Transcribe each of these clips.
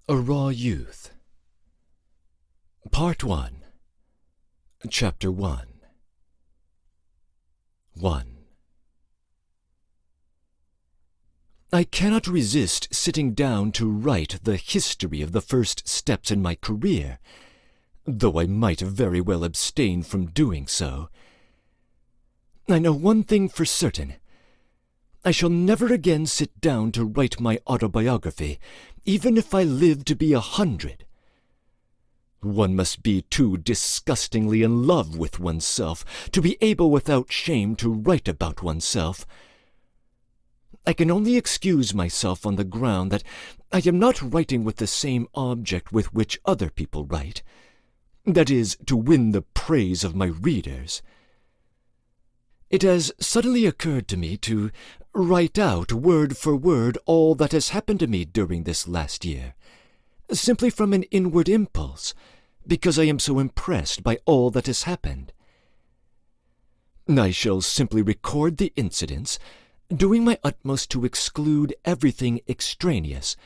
A Raw Youth. Part 1. Chapter 1. 1. I cannot resist sitting down to write the history of the first steps in my career, though I might very well abstain from doing so. I know one thing for certain. I shall never again sit down to write my autobiography, even if I live to be 100. One must be too disgustingly in love with oneself to be able without shame to write about oneself. I can only excuse myself on the ground that I am not writing with the same object with which other people write, that is, to win the praise of my readers. It has suddenly occurred to me to write out word for word all that has happened to me during this last year, simply from an inward impulse, because I am so impressed by all that has happened. I shall simply record the incidents, doing my utmost to exclude everything extraneous,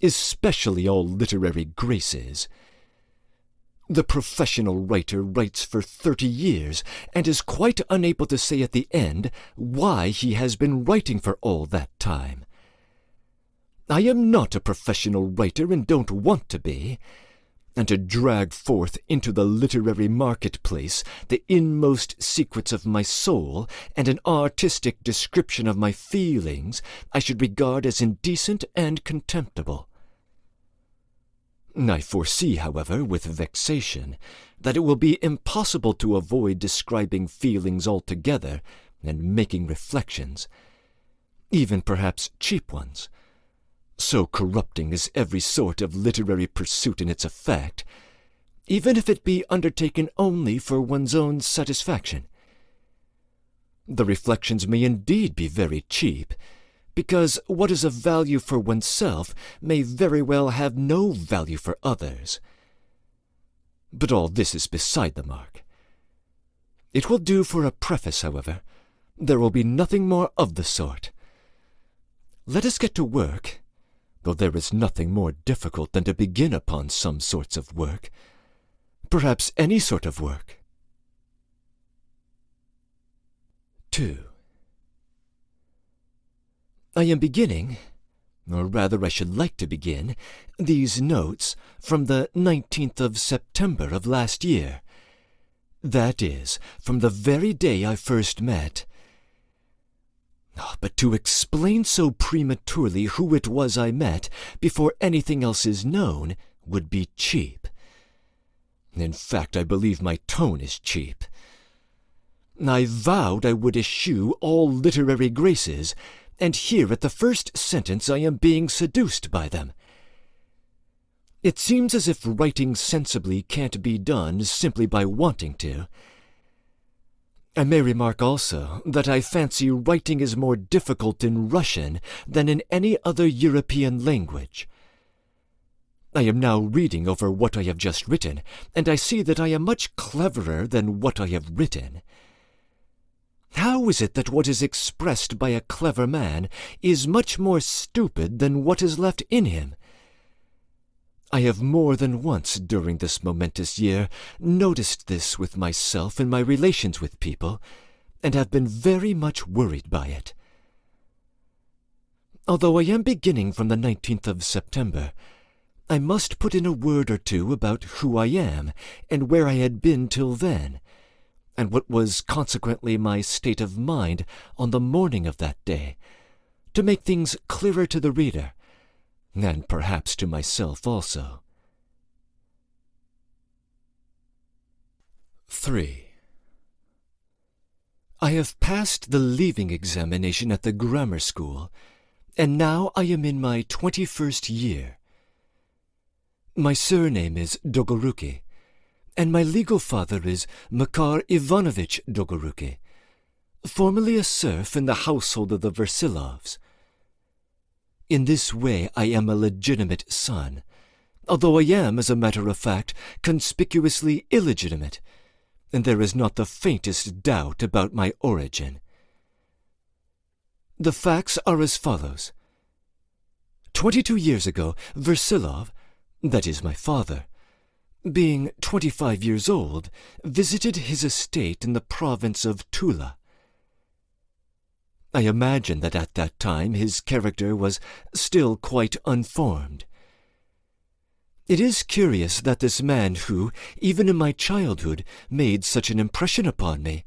especially all literary graces. The professional writer writes for 30 years, and is quite unable to say at the end why he has been writing for all that time. I am not a professional writer and don't want to be, and to drag forth into the literary marketplace the inmost secrets of my soul and an artistic description of my feelings I should regard as indecent and contemptible. I foresee, however, with vexation, that it will be impossible to avoid describing feelings altogether and making reflections, even perhaps cheap ones. So corrupting is every sort of literary pursuit in its effect, even if it be undertaken only for one's own satisfaction. The reflections may indeed be very cheap, because what is of value for oneself may very well have no value for others. But all this is beside the mark. It will do for a preface, however. There will be nothing more of the sort. Let us get to work, though there is nothing more difficult than to begin upon some sorts of work, perhaps any sort of work. 2. I am beginning, or rather I should like to begin, these notes from the 19th of September of last year. That is, from the very day I first met. But to explain so prematurely who it was I met before anything else is known would be cheap. In fact, I believe my tone is cheap. I vowed I would eschew all literary graces, and here at the first sentence I am being seduced by them. It seems as if writing sensibly can't be done simply by wanting to. I may remark also that I fancy writing is more difficult in Russian than in any other European language. I am now reading over what I have just written, and I see that I am much cleverer than what I have written. How is it that what is expressed by a clever man is much more stupid than what is left in him? I have more than once during this momentous year noticed this with myself in my relations with people, and have been very much worried by it. Although I am beginning from the 19th of September, I must put in a word or two about who I am and where I had been till then, and what was consequently my state of mind on the morning of that day, to make things clearer to the reader, and perhaps to myself also. 3. I have passed the leaving examination at the grammar school, and now I am in my 21st year. My surname is Dolgoruki, and my legal father is Makar Ivanovich Dolgoruki, formerly a serf in the household of the Versilovs. In this way I am a legitimate son, although I am, as a matter of fact, conspicuously illegitimate, and there is not the faintest doubt about my origin. The facts are as follows. 22 years ago, Versilov, that is my father, being 25 years old, visited his estate in the province of Tula. I imagine that at that time his character was still quite unformed. It is curious that this man who, even in my childhood, made such an impression upon me,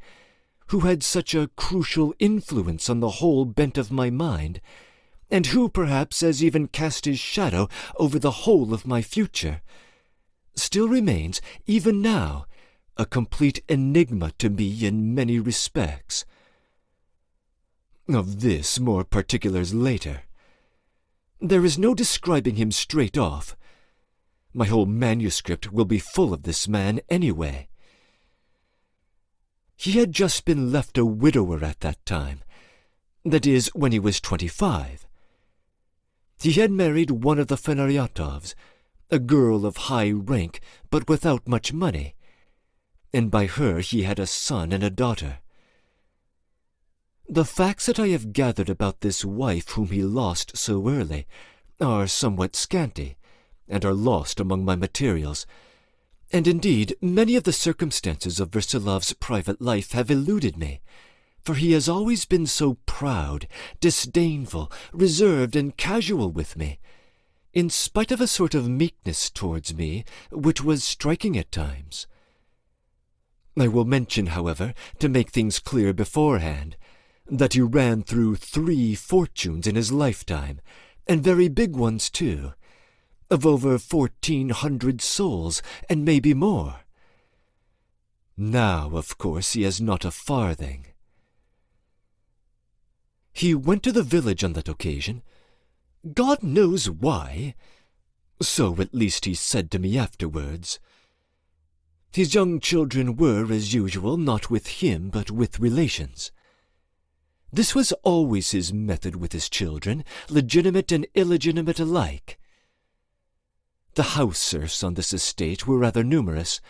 who had such a crucial influence on the whole bent of my mind, and who perhaps has even cast his shadow over the whole of my future, still remains, even now, a complete enigma to me in many respects. Of this more particulars later. There is no describing him straight off. My whole manuscript will be full of this man anyway. He had just been left a widower at that time, that is, when he was 25. He had married one of the Fenaryatovs, a girl of high rank but without much money, and by her he had a son and a daughter. The facts that I have gathered about this wife whom he lost so early are somewhat scanty, and are lost among my materials, and indeed many of the circumstances of Versilov's private life have eluded me, for he has always been so proud, disdainful, reserved, and casual with me, in spite of a sort of meekness towards me which was striking at times. I will mention, however, to make things clear beforehand, that he ran through 3 fortunes in his lifetime, and very big ones too, of over 1,400 souls, and maybe more. Now, of course, he has not a farthing. He went to the village on that occasion. God knows why. So at least he said to me afterwards. His young children were, as usual, not with him, but with relations. This was always his method with his children, legitimate and illegitimate alike. The house serfs on this estate were rather numerous,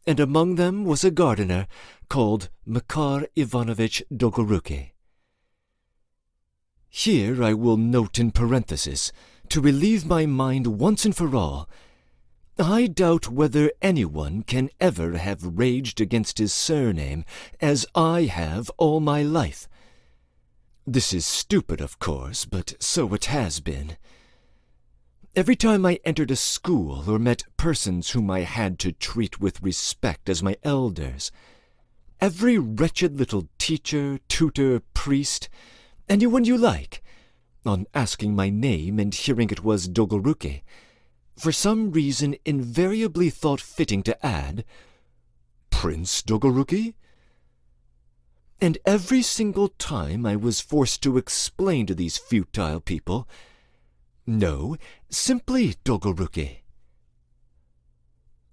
and among them was a gardener called Makar Ivanovich Dolgoruki. Here I will note in parenthesis, to relieve my mind once and for all, I doubt whether anyone can ever have raged against his surname as I have all my life. This is stupid, of course, but so it has been. Every time I entered a school or met persons whom I had to treat with respect as my elders, every wretched little teacher, tutor, priest, anyone you like, on asking my name and hearing it was Dolgoruki, for some reason invariably thought fitting to add, Prince Dolgoruki? And every single time I was forced to explain to these futile people, no, simply Dolgoruki.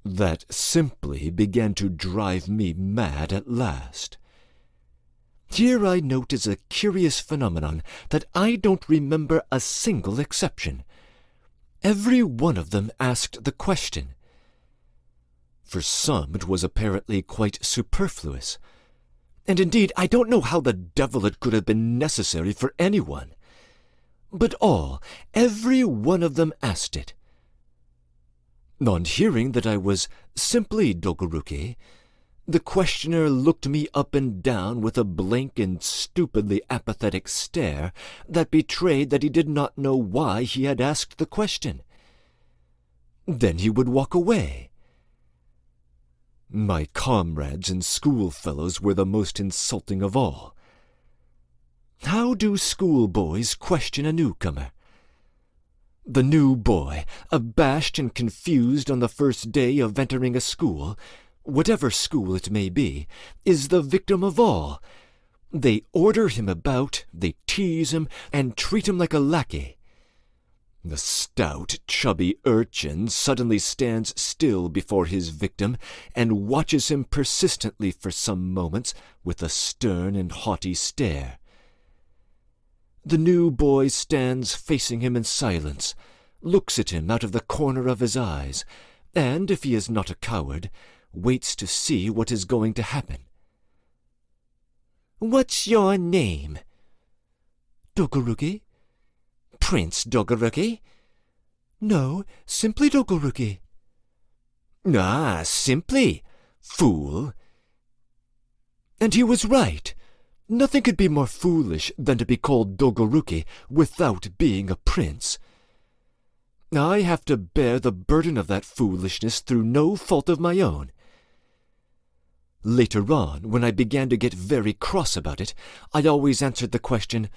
That simply began to drive me mad at last. Here I note is a curious phenomenon that I don't remember a single exception. Every one of them asked the question. For some it was apparently quite superfluous, and indeed I don't know how the devil it could have been necessary for anyone. But every one of them asked it. On hearing that I was simply Dolgoruki, the questioner looked me up and down with a blank and stupidly apathetic stare that betrayed that he did not know why he had asked the question. Then he would walk away. My comrades and schoolfellows were the most insulting of all. How do schoolboys question a newcomer? The new boy, abashed and confused on the first day of entering a school, whatever school it may be, is the victim of all. They order him about, they tease him, and treat him like a lackey. The stout, chubby urchin suddenly stands still before his victim and watches him persistently for some moments with a stern and haughty stare. The new boy stands facing him in silence, looks at him out of the corner of his eyes, and, if he is not a coward, waits to see what is going to happen. "What's your name?" "Dolgoruki." "Prince Dolgoruki?" No, simply Dogoruki. Ah, simply, fool. And he was right. Nothing could be more foolish than to be called Dogoruki without being a prince. I have to bear the burden of that foolishness through no fault of my own. Later on, when I began to get very cross about it, I always answered the question,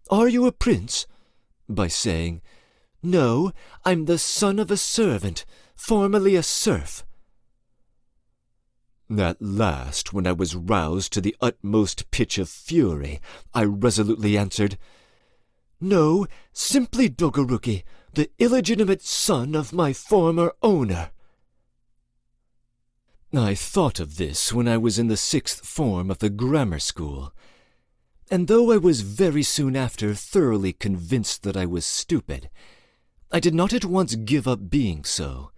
"Are you a prince?" by saying, "No, I'm the son of a servant, formerly a serf." At last, when I was roused to the utmost pitch of fury, I resolutely answered, "No, simply Dogoruki, the illegitimate son of my former owner." I thought of this when I was in the 6th form of the grammar school, and though I was very soon after thoroughly convinced that I was stupid, I did not at once give up being so.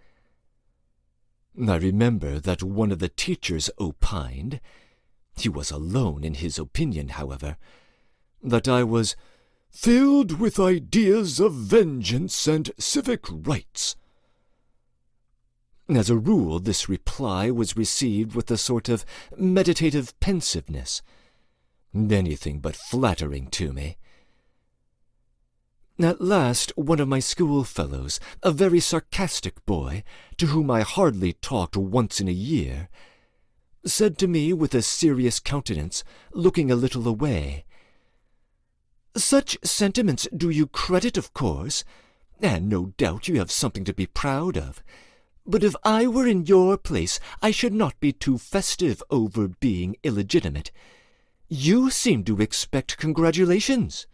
I remember that one of the teachers opined, he was alone in his opinion, however, that I was filled with ideas of vengeance and civic rights. As a rule, this reply was received with a sort of meditative pensiveness, anything but flattering to me. At last, one of my schoolfellows, a very sarcastic boy, to whom I hardly talked once in a year, said to me with a serious countenance, looking a little away, "Such sentiments do you credit, of course, and no doubt you have something to be proud of. But if I were in your place, I should not be too festive over being illegitimate. You seem to expect congratulations."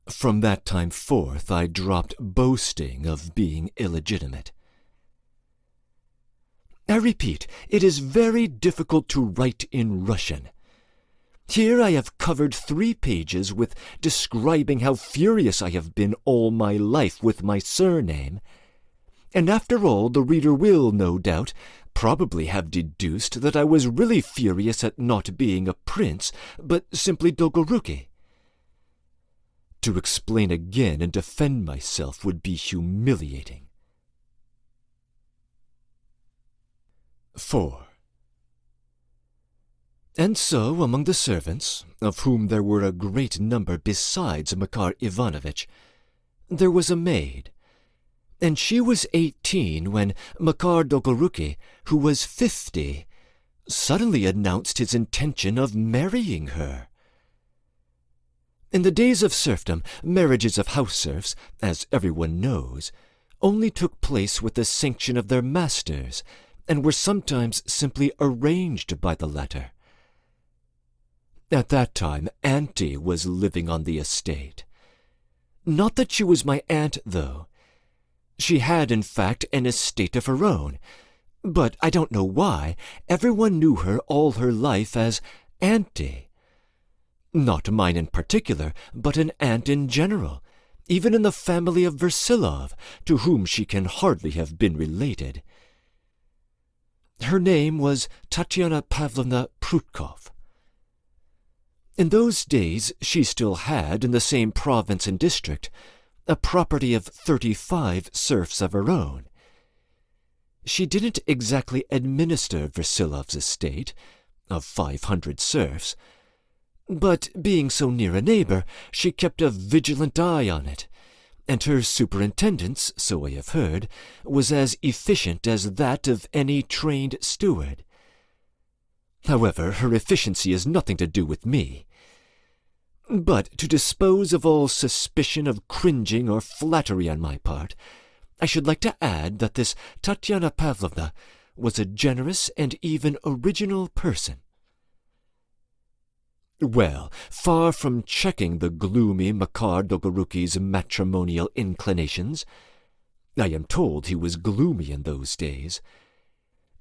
From that time forth, I dropped boasting of being illegitimate. I repeat, it is very difficult to write in Russian. Here I have covered 3 pages with describing how furious I have been all my life with my surname, and after all the reader will, no doubt, probably have deduced that I was really furious at not being a prince, but simply Dogoruki. To explain again and defend myself would be humiliating. 4. And so, among the servants, of whom there were a great number besides Makar Ivanovitch, there was a maid, and she was 18 when Makar Dogoruki, who was 50, suddenly announced his intention of marrying her. In the days of serfdom, marriages of house serfs, as everyone knows, only took place with the sanction of their masters, and were sometimes simply arranged by the latter. At that time, Auntie was living on the estate. Not that she was my aunt, though. She had, in fact, an estate of her own, but I don't know why, everyone knew her all her life as Auntie. Not mine in particular, but an aunt in general, even in the family of Versilov, to whom she can hardly have been related. Her name was Tatyana Pavlovna Prutkov. In those days she still had, in the same province and district, a property of 35 serfs of her own. She didn't exactly administer Versilov's estate, of 500 serfs, but being so near a neighbor, she kept a vigilant eye on it, and her superintendence, so I have heard, was as efficient as that of any trained steward. However, her efficiency has nothing to do with me. But to dispose of all suspicion of cringing or flattery on my part, I should like to add that this Tatyana Pavlovna was a generous and even original person. Well, far from checking the gloomy Makar Dogoruki's matrimonial inclinations, I am told he was gloomy in those days,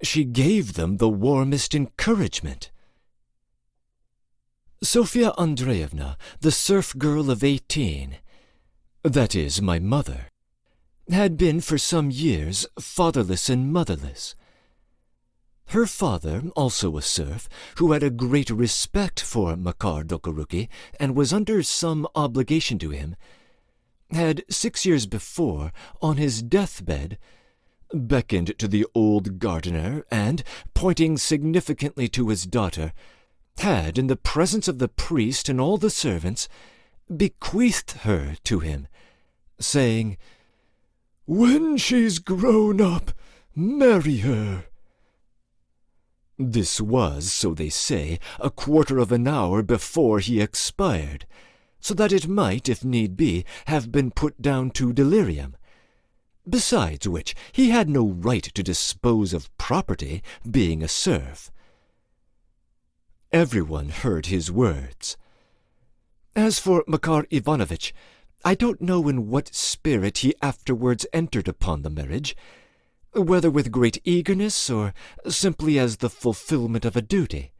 she gave them the warmest encouragement. Sofia Andreevna, the serf girl of 18, that is, my mother, had been for some years fatherless and motherless. Her father, also a serf, who had a great respect for Makar Dogoruki and was under some obligation to him, had 6 years before, on his deathbed, beckoned to the old gardener and, pointing significantly to his daughter, had, in the presence of the priest and all the servants, bequeathed her to him, saying, "When she's grown up, marry her." This was, so they say, a quarter of an hour before he expired, so that it might, if need be, have been put down to delirium. Besides which, he had no right to dispose of property, being a serf. Everyone heard his words. As for Makar Ivanovitch, I don't know in what spirit he afterwards entered upon the marriage, whether with great eagerness or simply as the fulfillment of a duty.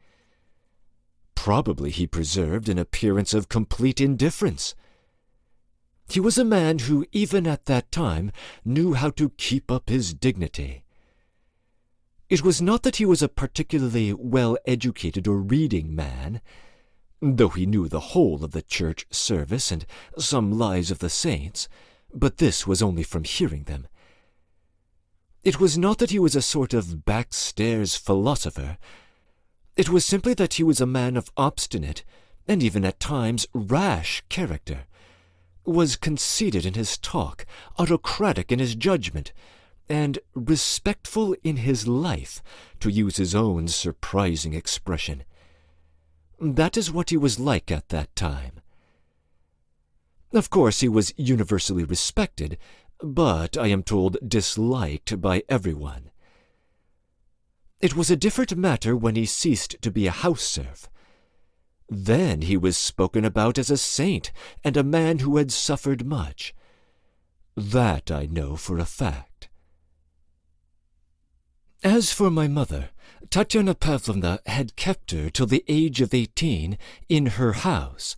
Probably he preserved an appearance of complete indifference. He was a man who, even at that time, knew how to keep up his dignity. It was not that he was a particularly well-educated or reading man, though he knew the whole of the church service and some lives of the saints, but this was only from hearing them. It was not that he was a sort of backstairs philosopher. It was simply that he was a man of obstinate, and even at times rash character, was conceited in his talk, autocratic in his judgment, and respectful in his life, to use his own surprising expression. That is what he was like at that time. Of course, he was universally respected, but, I am told, disliked by everyone. It was a different matter when he ceased to be a house serf. Then he was spoken about as a saint and a man who had suffered much. That I know for a fact. As for my mother, Tatyana Pavlovna had kept her till the age of 18 in her house,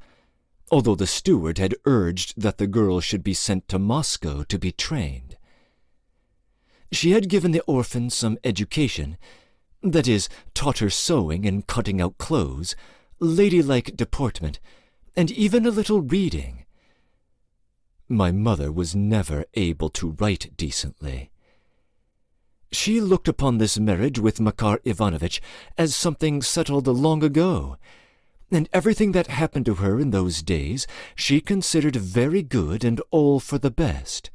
although the steward had urged that the girl should be sent to Moscow to be trained. She had given the orphan some education, that is, taught her sewing and cutting out clothes, ladylike deportment, and even a little reading. My mother was never able to write decently. She looked upon this marriage with Makar Ivanovitch as something settled long ago, and everything that happened to her in those days she considered very good and all for the best.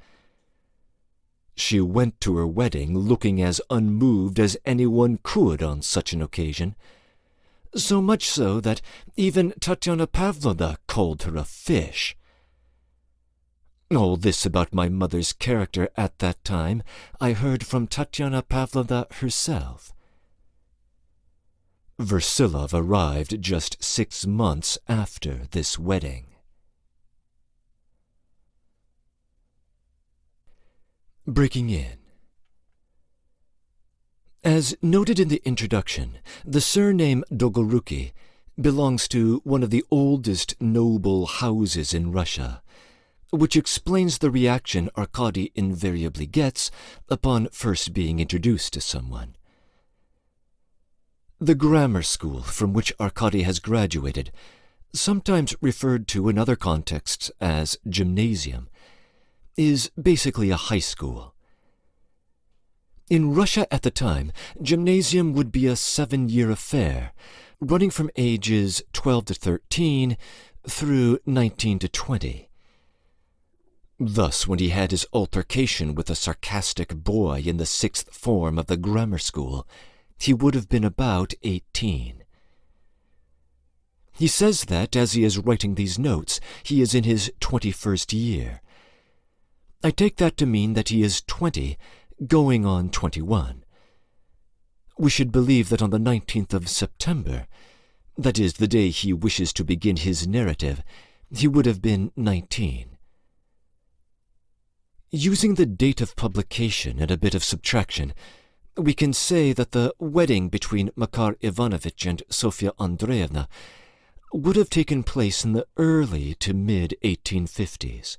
She went to her wedding looking as unmoved as anyone could on such an occasion, so much so that even Tatyana Pavlovna called her a fish. All this about my mother's character at that time I heard from Tatyana Pavlovna herself. Versilov arrived just 6 months after this wedding. Breaking in. As noted in the introduction, the surname Dolgoruki belongs to one of the oldest noble houses in Russia, which explains the reaction Arkady invariably gets upon first being introduced to someone. The grammar school from which Arkady has graduated, sometimes referred to in other contexts as gymnasium, is basically a high school. In Russia at the time, gymnasium would be a 7-year affair, running from ages 12 to 13 through 19 to 20. Thus, when he had his altercation with a sarcastic boy in the 6th form of the grammar school, he would have been about 18. He says that, as he is writing these notes, he is in his 21st year. I take that to mean that he is 20, going on 21. We should believe that on the 19th of September, that is, the day he wishes to begin his narrative, he would have been 19. Using the date of publication and a bit of subtraction, we can say that the wedding between Makar Ivanovitch and Sofya Andreevna would have taken place in the early to mid-1850s.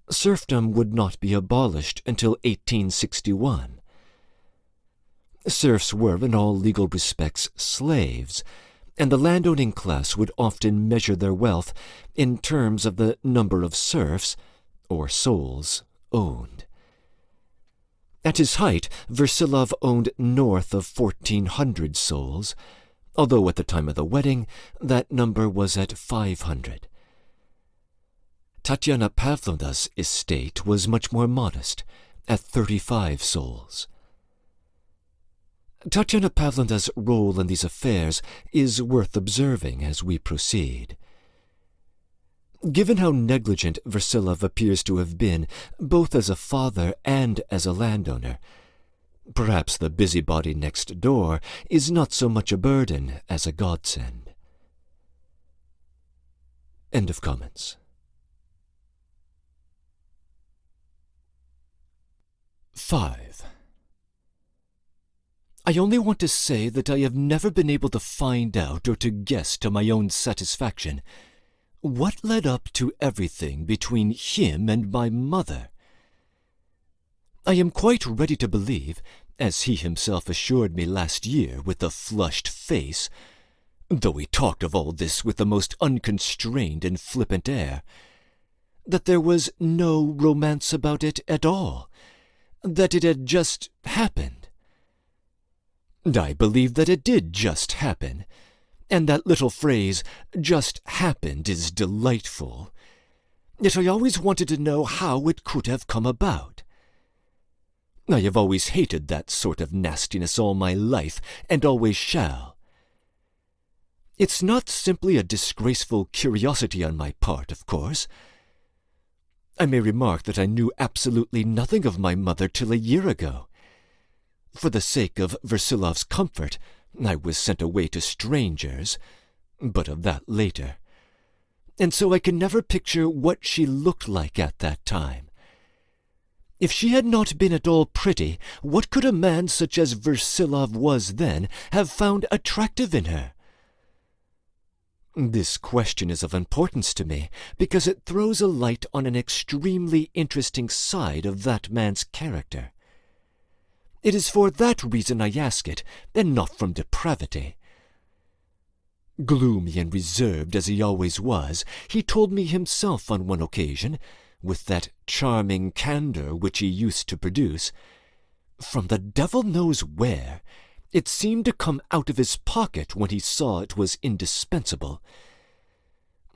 Serfdom would not be abolished until 1861. Serfs were, in all legal respects, slaves, and the landowning class would often measure their wealth in terms of the number of serfs, or souls, owned. At his height, Versilov owned north of 1,400 souls, although at the time of the wedding that number was at 500. Tatiana Pavlovna's estate was much more modest, at 35 souls. Tatiana Pavlovna's role in these affairs is worth observing as we proceed. Given how negligent Versilov appears to have been, both as a father and as a landowner, perhaps the busybody next door is not so much a burden as a godsend. End of comments. 5. I only want to say that I have never been able to find out or to guess to my own satisfaction what led up to everything between him and my mother. I am quite ready to believe, as he himself assured me last year with a flushed face, though he talked of all this with the most unconstrained and flippant air, that there was no romance about it at all, that it had just happened. I believe that it did just happen, and that little phrase, just happened, is delightful. Yet I always wanted to know how it could have come about. I have always hated that sort of nastiness all my life, and always shall. It's not simply a disgraceful curiosity on my part, of course. I may remark that I knew absolutely nothing of my mother till a year ago. For the sake of Versilov's comfort, I was sent away to strangers, but of that later. And so I can never picture what she looked like at that time. If she had not been at all pretty, what could a man such as Versilov was then have found attractive in her? This question is of importance to me, because it throws a light on an extremely interesting side of that man's character. It is for that reason I ask it, and not from depravity. Gloomy and reserved as he always was, he told me himself on one occasion, with that charming candour which he used to produce, from the devil knows where, it seemed to come out of his pocket when he saw it was indispensable,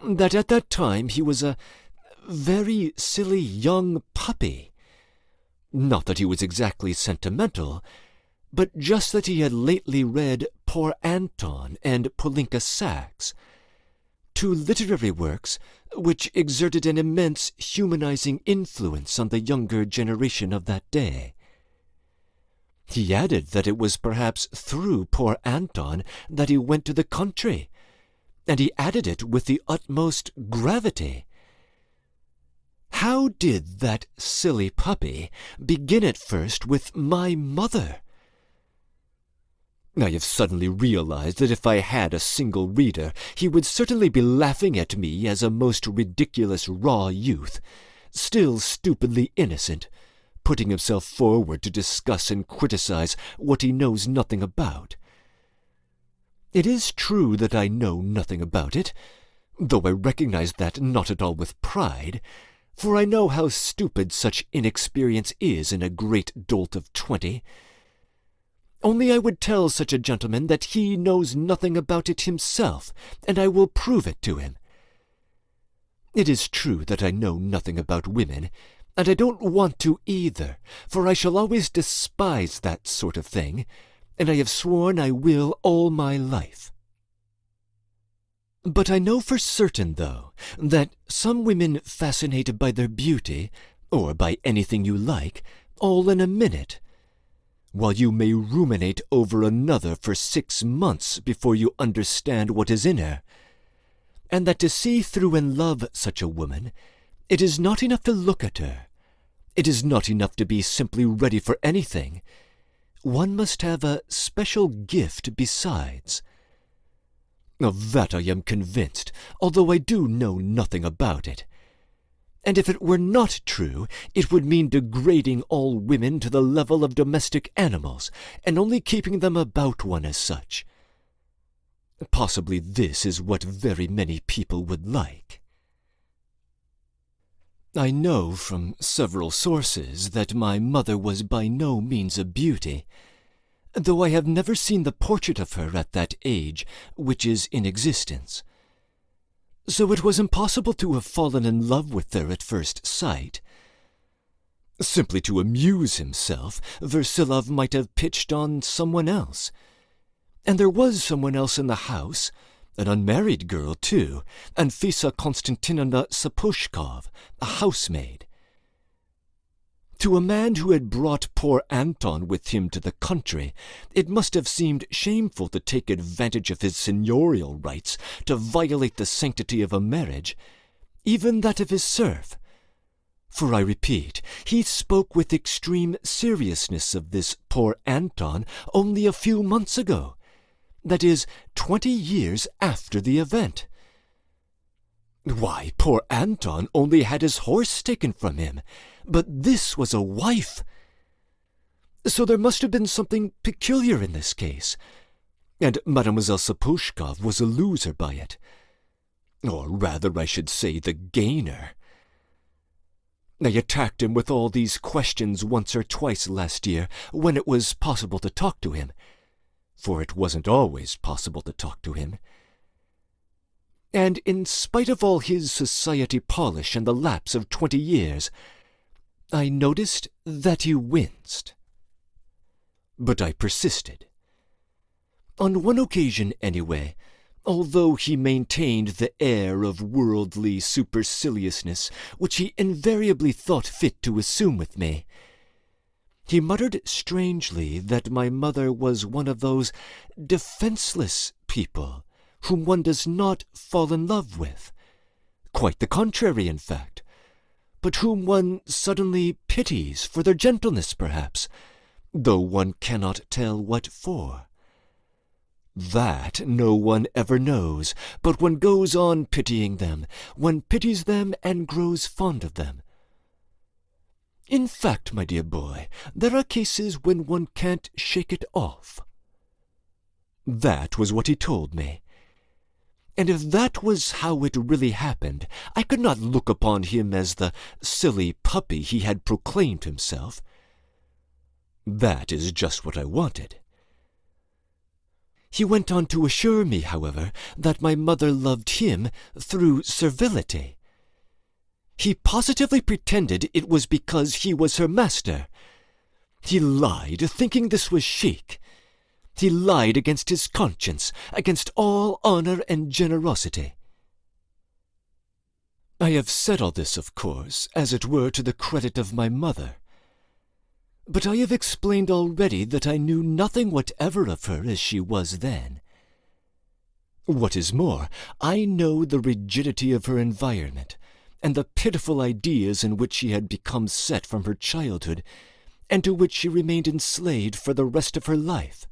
that at that time he was a very silly young puppy. Not that he was exactly sentimental, but just that he had lately read Poor Anton and Polinka Sax, two literary works which exerted an immense humanizing influence on the younger generation of that day. He added that it was perhaps through Poor Anton that he went to the country, and he added it with the utmost gravity. How did that silly puppy begin at first with my mother? I have suddenly realized that if I had a single reader, he would certainly be laughing at me as a most ridiculous raw youth, still stupidly innocent, putting himself forward to discuss and criticize what he knows nothing about. It is true that I know nothing about it, though I recognize that not at all with pride, for I know how stupid such inexperience is in a great dolt of 20. Only I would tell such a gentleman that he knows nothing about it himself, and I will prove it to him. It is true that I know nothing about women, and I don't want to either, for I shall always despise that sort of thing, and I have sworn I will all my life. But I know for certain, though, that some women fascinated by their beauty, or by anything you like, all in a minute, while you may ruminate over another for 6 months before you understand what is in her, and that to see through and love such a woman, it is not enough to look at her. It is not enough to be simply ready for anything. One must have a special gift besides. Of that I am convinced, although I do know nothing about it. And if it were not true, it would mean degrading all women to the level of domestic animals, and only keeping them about one as such. Possibly this is what very many people would like. I know from several sources that my mother was by no means a beauty, though I have never seen the portrait of her at that age, which is in existence. So it was impossible to have fallen in love with her at first sight. Simply to amuse himself, Versilov might have pitched on someone else. And there was someone else in the house, an unmarried girl, too, Anfisa Konstantinovna Sapushkov, a housemaid. To a man who had brought poor Anton with him to the country, it must have seemed shameful to take advantage of his seignorial rights to violate the sanctity of a marriage, even that of his serf. For I repeat, he spoke with extreme seriousness of this poor Anton only a few months ago. That is, 20 years after the event. Why, poor Anton only had his horse taken from him, but this was a wife. So there must have been something peculiar in this case, and Mademoiselle Sapushkov was a loser by it. Or rather, I should say, the gainer. I attacked him with all these questions once or twice last year, when it was possible to talk to him. For it wasn't always possible to talk to him. And in spite of all his society polish and the lapse of 20 years, I noticed that he winced. But I persisted. On one occasion, anyway, although he maintained the air of worldly superciliousness which he invariably thought fit to assume with me, he muttered strangely that my mother was one of those defenseless people whom one does not fall in love with. Quite the contrary, in fact, but whom one suddenly pities for their gentleness, perhaps, though one cannot tell what for. That no one ever knows, but one goes on pitying them, one pities them and grows fond of them. In fact, my dear boy, there are cases when one can't shake it off. That was what he told me. And if that was how it really happened, I could not look upon him as the silly puppy he had proclaimed himself. That is just what I wanted. He went on to assure me, however, that my mother loved him through servility. He positively pretended it was because he was her master. He lied, thinking this was chic. He lied against his conscience, against all honor and generosity. I have said all this, of course, as it were to the credit of my mother. But I have explained already that I knew nothing whatever of her as she was then. What is more, I know the rigidity of her environment, and the pitiful ideas in which she had become set from her childhood, and to which she remained enslaved for the rest of her life.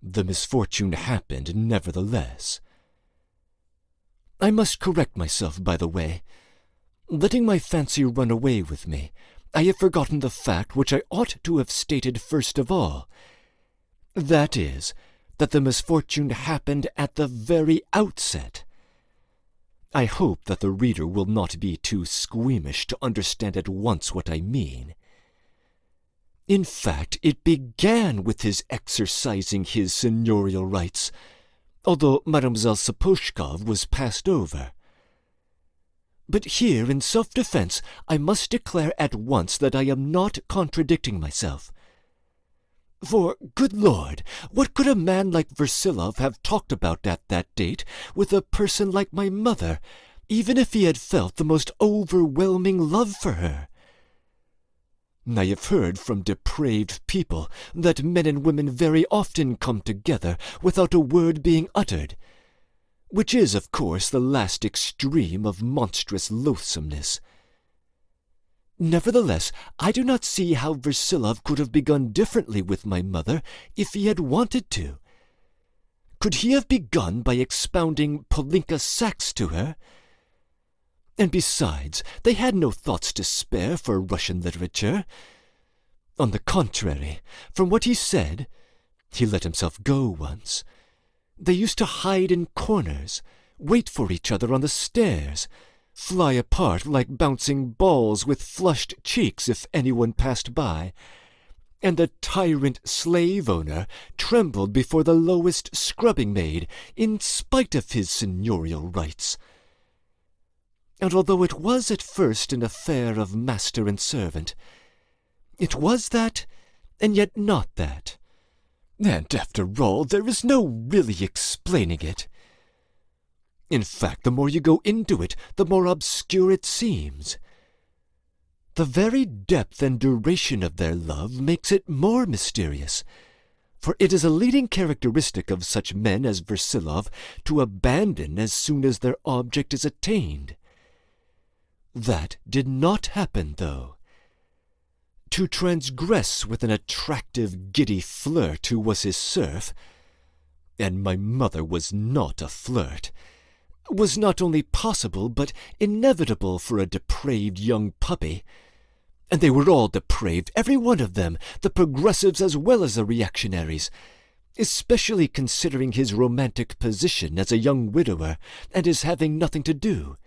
The misfortune happened, nevertheless. I must correct myself, by the way. Letting my fancy run away with me, I have forgotten the fact which I ought to have stated first of all. That is, that the misfortune happened at the very outset. I hope that the reader will not be too squeamish to understand at once what I mean. In fact, it began with his exercising his seignorial rights, although Mademoiselle Sapushkov was passed over. But here, in self-defense, I must declare at once that I am not contradicting myself. For, good Lord, what could a man like Versilov have talked about at that date with a person like my mother, even if he had felt the most overwhelming love for her? I have heard from depraved people that men and women very often come together without a word being uttered, which is, of course, the last extreme of monstrous loathsomeness. Nevertheless, I do not see how Versilov could have begun differently with my mother if he had wanted to. Could he have begun by expounding Polinka Saxe to her? And besides, they had no thoughts to spare for Russian literature. On the contrary, from what he said, he let himself go once, They used to hide in corners, wait for each other on the stairs, fly apart like bouncing balls with flushed cheeks if anyone passed by, and the tyrant slave-owner trembled before the lowest scrubbing-maid in spite of his seigneurial rights. And although it was at first an affair of master and servant, it was that, and yet not that. And after all, there is no really explaining it. In fact, the more you go into it, the more obscure it seems. The very depth and duration of their love makes it more mysterious, for it is a leading characteristic of such men as Versilov to abandon as soon as their object is attained. That did not happen, though. To transgress with an attractive, giddy flirt who was his serf, and my mother was not a flirt, was not only possible but inevitable for a depraved young puppy. And they were all depraved, every one of them, the progressives as well as the reactionaries, especially considering his romantic position as a young widower and his having nothing to do.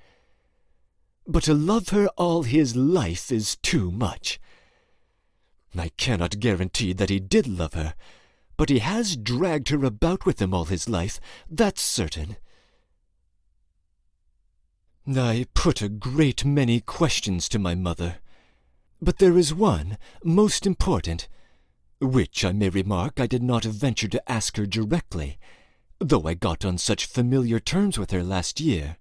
But to love her all his life is too much. I cannot guarantee that he did love her, but he has dragged her about with him all his life, that's certain. I put a great many questions to my mother, but there is one, most important, which, I may remark, I did not venture to ask her directly, though I got on such familiar terms with her last year.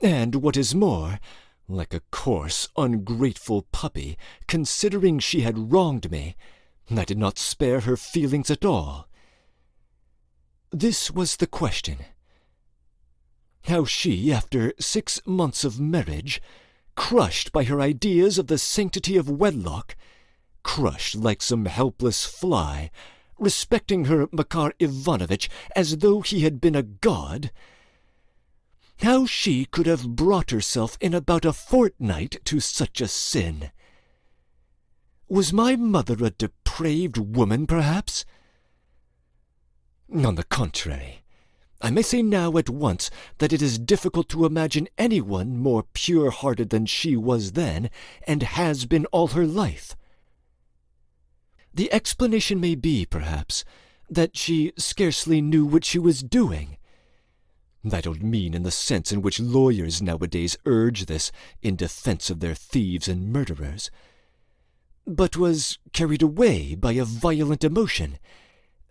And what is more, like a coarse, ungrateful puppy, considering she had wronged me, I did not spare her feelings at all. This was the question: how she, after 6 months of marriage, crushed by her ideas of the sanctity of wedlock, crushed like some helpless fly, respecting her Makar Ivanovitch as though he had been a god, how she could have brought herself in about a fortnight to such a sin. Was my mother a depraved woman, perhaps? On the contrary, I may say now at once that it is difficult to imagine anyone more pure-hearted than she was then, and has been all her life. The explanation may be, perhaps, that she scarcely knew what she was doing. I don't mean in the sense in which lawyers nowadays urge this in defense of their thieves and murderers, but was carried away by a violent emotion,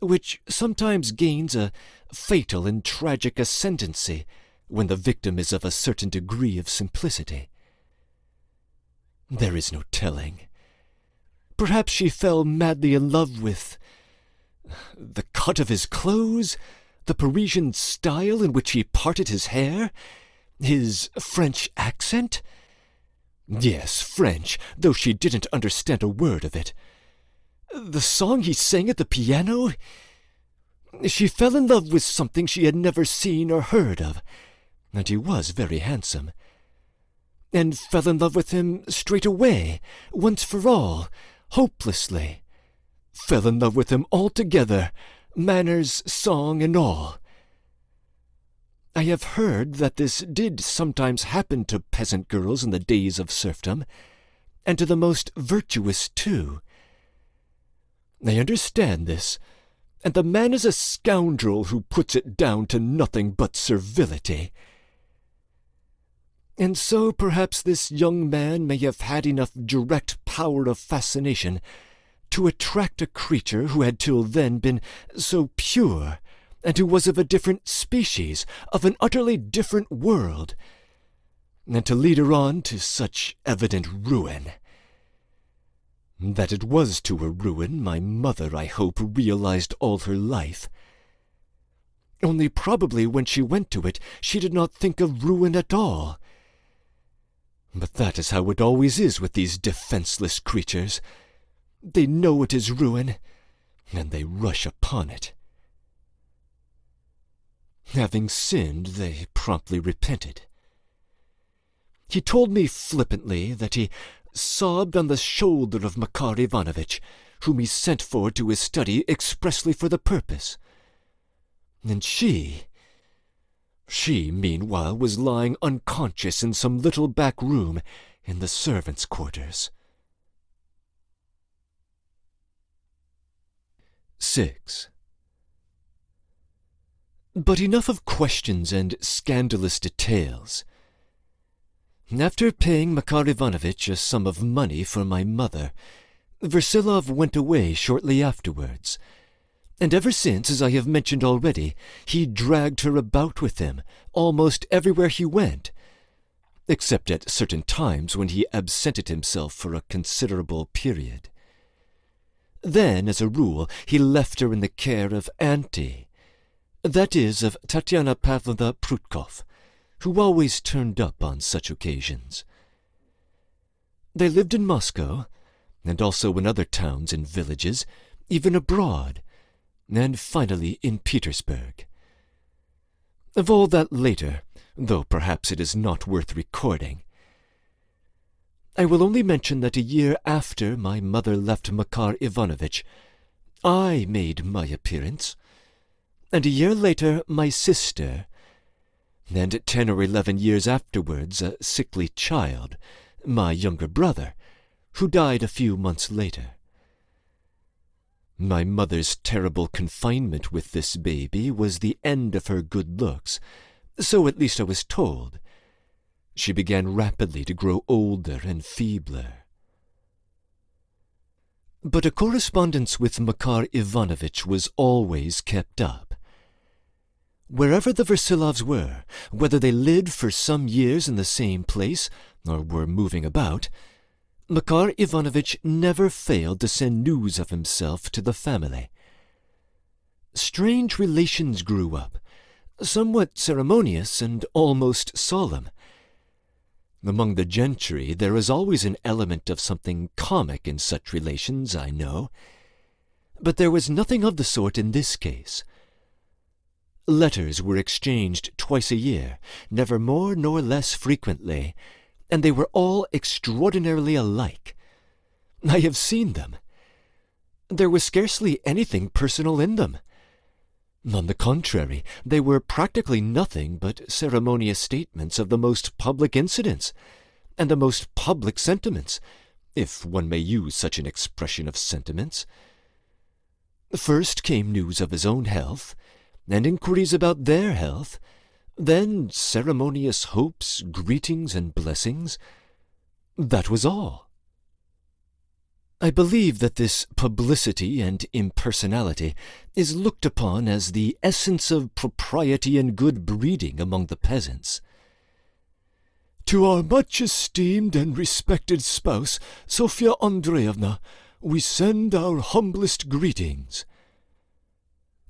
which sometimes gains a fatal and tragic ascendancy when the victim is of a certain degree of simplicity. There is no telling. Perhaps she fell madly in love with the cut of his clothes, the Parisian style in which he parted his hair, his French accent. Yes, French, though she didn't understand a word of it. The song he sang at the piano. She fell in love with something she had never seen or heard of, and he was very handsome, and fell in love with him straight away, once for all, hopelessly. Fell in love with him altogether, manners, song, and all. I have heard that this did sometimes happen to peasant girls in the days of serfdom, and to the most virtuous too. I understand this, and the man is a scoundrel who puts it down to nothing but servility. And so perhaps this young man may have had enough direct power of fascination to attract a creature who had till then been so pure, and who was of a different species, of an utterly different world, and to lead her on to such evident ruin. That it was to her ruin my mother, I hope, realized all her life. Only probably when she went to it she did not think of ruin at all. But that is how it always is with these defenseless creatures. They know it is ruin, and they rush upon it. Having sinned, they promptly repented. He told me flippantly that he sobbed on the shoulder of Makar Ivanovitch, whom he sent for to his study expressly for the purpose. And she, meanwhile, was lying unconscious in some little back room in the servants' quarters. 6. But enough of questions and scandalous details. After paying Makar Ivanovitch a sum of money for my mother, Versilov went away shortly afterwards, and ever since, as I have mentioned already, he dragged her about with him almost everywhere he went, except at certain times when he absented himself for a considerable period. Then, as a rule, he left her in the care of Auntie, that is, of Tatiana Pavlovna Prutkov, who always turned up on such occasions. They lived in Moscow, and also in other towns and villages, even abroad, and finally in Petersburg. Of all that later, though perhaps it is not worth recording. I will only mention that a year after my mother left Makar Ivanovitch, I made my appearance, and a year later my sister, and 10 or 11 years afterwards a sickly child, my younger brother, who died a few months later. My mother's terrible confinement with this baby was the end of her good looks, so at least I was told. She began rapidly to grow older and feebler. But a correspondence with Makar Ivanovitch was always kept up. Wherever the Versilovs were, whether they lived for some years in the same place or were moving about, Makar Ivanovitch never failed to send news of himself to the family. Strange relations grew up, somewhat ceremonious and almost solemn. Among the gentry there is always an element of something comic in such relations, I know, but there was nothing of the sort in this case. Letters were exchanged twice a year, never more nor less frequently, and they were all extraordinarily alike. I have seen them. There was scarcely anything personal in them. On the contrary, they were practically nothing but ceremonious statements of the most public incidents, and the most public sentiments, if one may use such an expression of sentiments. First came news of his own health, and inquiries about their health, then ceremonious hopes, greetings, and blessings. That was all. I believe that this publicity and impersonality is looked upon as the essence of propriety and good breeding among the peasants. To our much esteemed and respected spouse, Sofya Andreevna, we send our humblest greetings.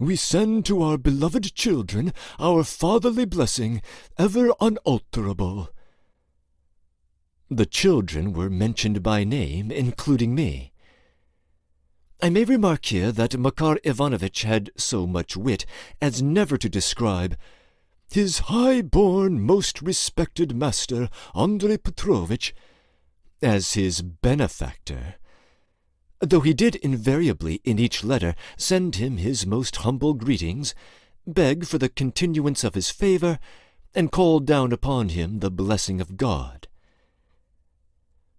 We send to our beloved children our fatherly blessing, ever unalterable. The children were mentioned by name, including me. I may remark here that Makar Ivanovitch had so much wit as never to describe his high-born, most respected master, Andrei Petrovitch, as his benefactor, though he did invariably in each letter send him his most humble greetings, beg for the continuance of his favour, and call down upon him the blessing of God.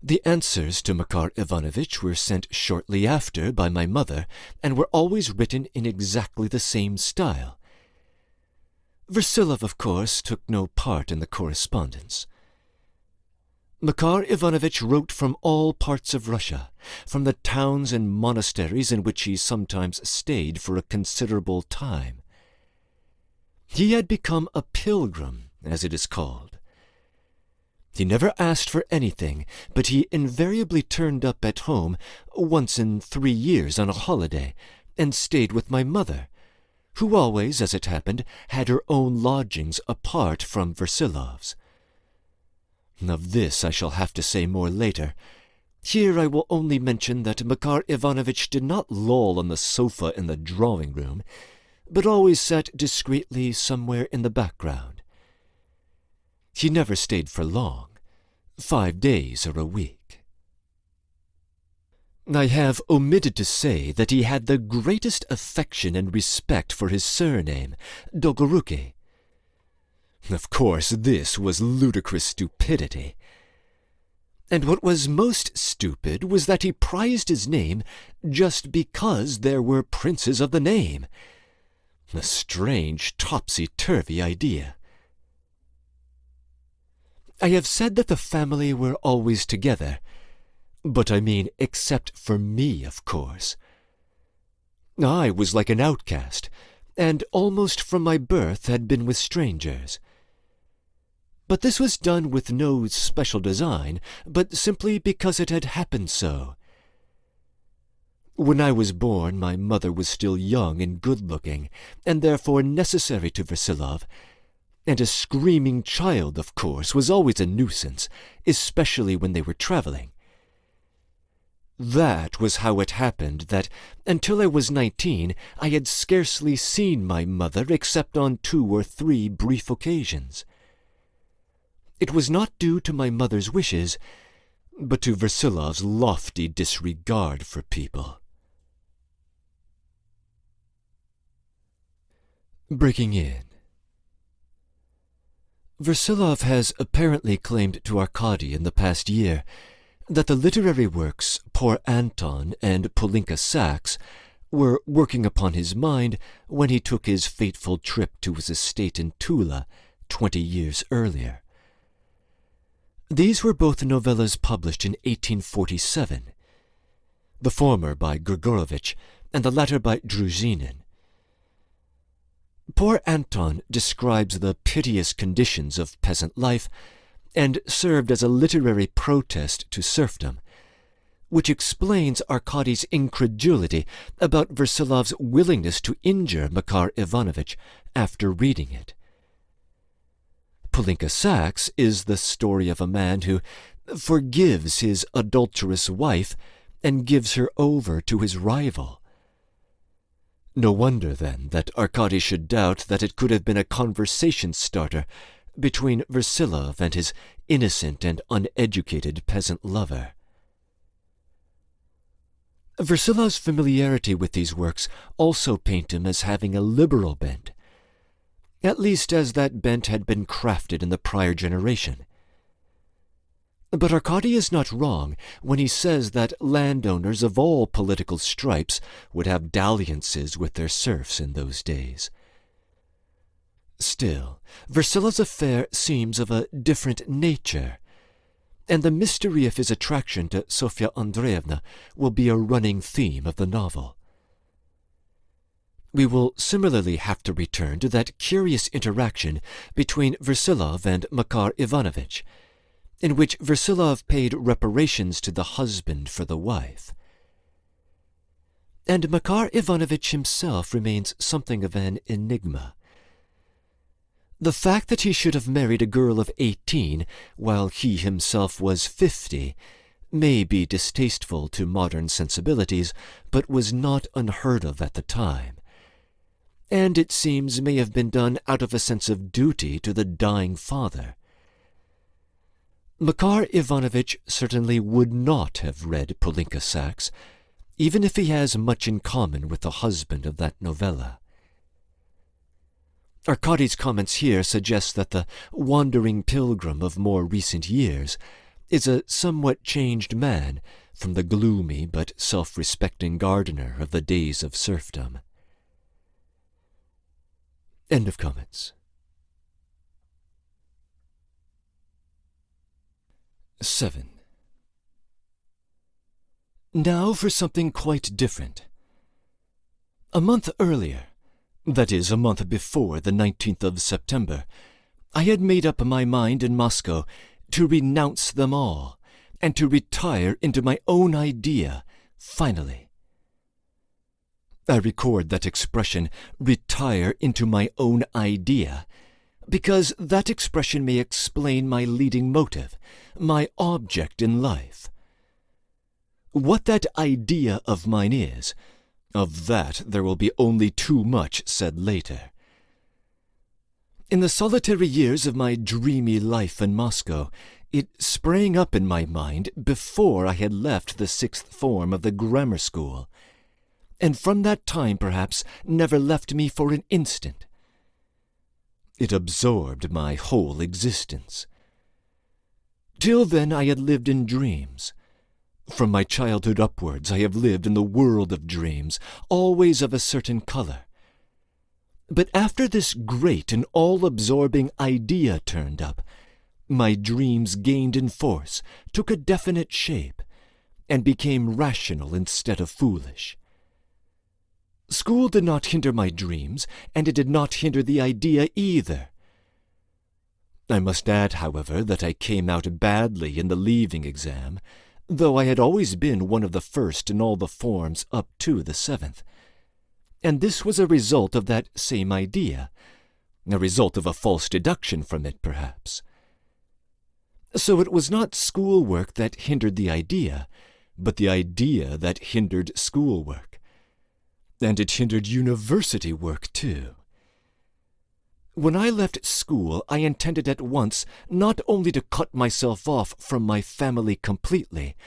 The answers to Makar Ivanovitch were sent shortly after by my mother, and were always written in exactly the same style. Versilov, of course, took no part in the correspondence. Makar Ivanovitch wrote from all parts of Russia, from the towns and monasteries in which he sometimes stayed for a considerable time. He had become a pilgrim, as it is called. He never asked for anything, but he invariably turned up at home once in 3 years on a holiday, and stayed with my mother, who always, as it happened, had her own lodgings apart from Versilov's. Of this I shall have to say more later. Here I will only mention that Makar Ivanovitch did not loll on the sofa in the drawing-room, but always sat discreetly somewhere in the background. He never stayed for long, 5 days or a week. I have omitted to say that he had the greatest affection and respect for his surname, Dolgoruki. Of course, this was ludicrous stupidity. And what was most stupid was that he prized his name just because there were princes of the name. A strange, topsy-turvy idea. I have said that the family were always together, but I mean except for me, of course. I was like an outcast, and almost from my birth had been with strangers. But this was done with no special design, but simply because it had happened so. When I was born, my mother was still young and good-looking, and therefore necessary to Versilov, and a screaming child, of course, was always a nuisance, especially when they were traveling. That was how it happened that, until I was 19, I had scarcely seen my mother except on 2 or 3 brief occasions. It was not due to my mother's wishes, but to Versilov's lofty disregard for people. Breaking in. Versilov has apparently claimed to Arkady in the past year that the literary works Poor Anton and Polinka Sax were working upon his mind when he took his fateful trip to his estate in Tula 20 years earlier. These were both novellas published in 1847, the former by Grigorovich and the latter by Druzhinin. Poor Anton describes the piteous conditions of peasant life and served as a literary protest to serfdom, which explains Arkady's incredulity about Versilov's willingness to injure Makar Ivanovich after reading it. Polinka Sax is the story of a man who forgives his adulterous wife and gives her over to his rival. No wonder, then, that Arkady should doubt that it could have been a conversation starter between Versilov and his innocent and uneducated peasant lover. Versilov's familiarity with these works also paint him as having a liberal bent, at least as that bent had been crafted in the prior generation. But Arkady is not wrong when he says that landowners of all political stripes would have dalliances with their serfs in those days. Still, Versilov's affair seems of a different nature, and the mystery of his attraction to Sofya Andreevna will be a running theme of the novel. We will similarly have to return to that curious interaction between Versilov and Makar Ivanovich, in which Versilov paid reparations to the husband for the wife. And Makar Ivanovich himself remains something of an enigma. The fact that he should have married a girl of 18 while he himself was 50 may be distasteful to modern sensibilities, but was not unheard of at the time, and it seems may have been done out of a sense of duty to the dying father. Makar Ivanovich certainly would not have read Polinka Sax, even if he has much in common with the husband of that novella. Arkady's comments here suggest that the wandering pilgrim of more recent years is a somewhat changed man from the gloomy but self-respecting gardener of the days of serfdom. End of comments. 7. Now for something quite different. A month earlier, that is, a month before the 19th of September, I had made up my mind in Moscow to renounce them all, and to retire into my own idea, finally. I record that expression, retire into my own idea, because that expression may explain my leading motive, my object in life. What that idea of mine is, of that there will be only too much said later. In the solitary years of my dreamy life in Moscow, It sprang up in my mind before I had left the sixth form of the grammar school, and from that time perhaps never left me for an instant. It absorbed my whole existence. Till then I had lived in dreams. From my childhood upwards I have lived in the world of dreams, always of a certain color. But after this great and all-absorbing idea turned up, my dreams gained in force, took a definite shape, and became rational instead of foolish. School did not hinder my dreams, and it did not hinder the idea either. I must add, however, that I came out badly in the leaving exam, though I had always been one of the first in all the forms up to the seventh. And this was a result of that same idea, a result of a false deduction from it, perhaps. So it was not schoolwork that hindered the idea, but the idea that hindered schoolwork. And it hindered university work, too. When I left school, I intended at once not only to cut myself off from my family completely,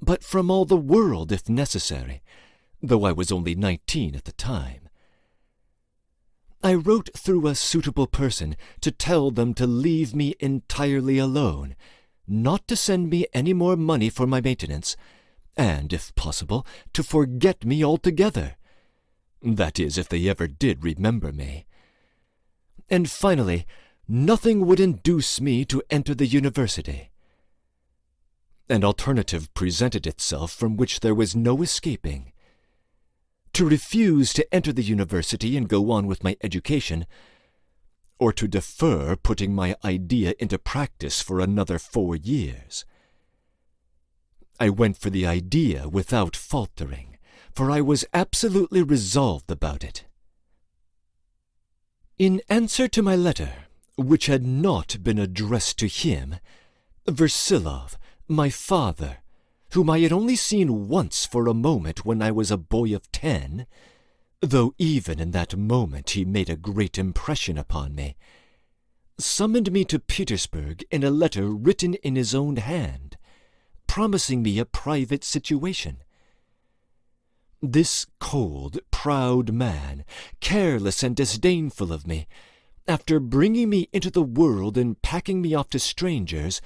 but from all the world if necessary, though I was only 19 at the time. I wrote through a suitable person to tell them to leave me entirely alone, not to send me any more money for my maintenance, and, if possible, to forget me altogether. That is, if they ever did remember me. And finally, nothing would induce me to enter the university. An alternative presented itself from which there was no escaping. To refuse to enter the university and go on with my education, or to defer putting my idea into practice for another 4 years. I went for the idea without faltering, for I was absolutely resolved about it. In answer to my letter, which had not been addressed to him, Versilov, my father, whom I had only seen once for a moment when I was a boy of 10, though even in that moment he made a great impression upon me, summoned me to Petersburg in a letter written in his own hand, promising me a private situation. This cold, proud man, careless and disdainful of me, after bringing me into the world and packing me off to strangers,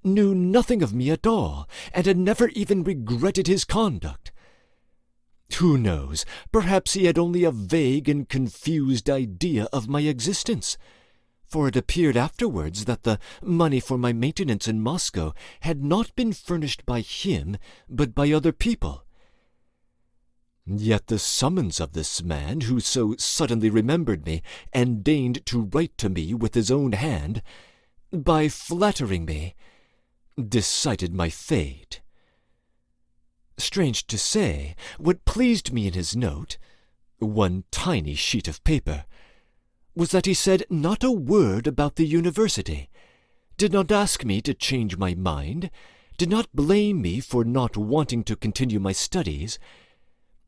knew nothing of me at all, and had never even regretted his conduct. Who knows, perhaps he had only a vague and confused idea of my existence, for it appeared afterwards that the money for my maintenance in Moscow had not been furnished by him, but by other people. Yet the summons of this man, who so suddenly remembered me, and deigned to write to me with his own hand, by flattering me, decided my fate. Strange to say, what pleased me in his note, one tiny sheet of paper, was that he said not a word about the university, did not ask me to change my mind, did not blame me for not wanting to continue my studies,